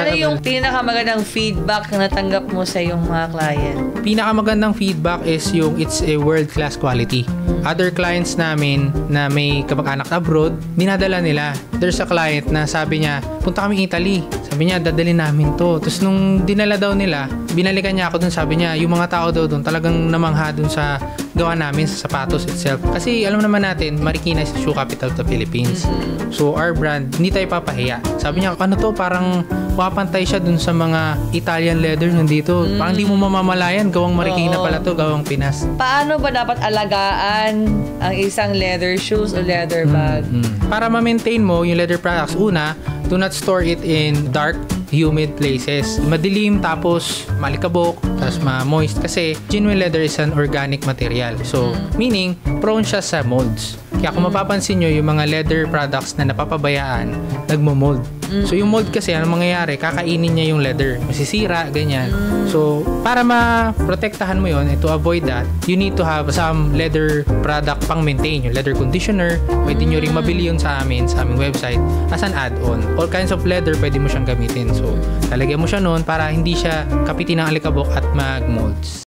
Ano yung pinakamagandang feedback na natanggap mo sa yung mga client? Pinakamagandang feedback is yung it's a world-class quality. Other clients namin na may kamag-anak abroad, dinadala nila. There's a client na sabi niya, punta kami Italy. Sabi niya, dadalhin namin to. Tapos nung dinala daw nila, binalikan niya ako dun, sabi niya, yung mga tao daw dun talagang namangha dun sa gawa namin sa sapatos itself. Kasi alam naman natin, Marikina is the shoe capital of the Philippines. So our brand, hindi tayo papahiya. Sabi niya, ano to, parang wapantay siya dun sa mga Italian leather nandito. Parang hindi mo mamamalayan, gawang Marikina pala to, gawang Pinas. Paano ba dapat alagaan ang isang leather shoes o leather bag? Para ma-maintain mo yung leather products, una, do not store it in dark, humid places. Madilim, tapos malikabok, tapos ma-moist. Kasi genuine leather is an organic material. So, meaning, prone siya sa molds. Kaya kung mapapansin nyo, yung mga leather products na napapabayaan, nagmo-mold. So, yung mold kasi, ano mangyayari? Kakainin niya yung leather. Masisira, ganyan. So, para ma-protektahan mo yun, to avoid that, you need to have some leather product pang maintain. Yung leather conditioner, pwede nyo rin mabili yun sa aming website as an add-on. All kinds of leather, pwede mo siyang gamitin. So, talagyan mo siya noon para hindi siya kapitin ng alikabok at mag-molds.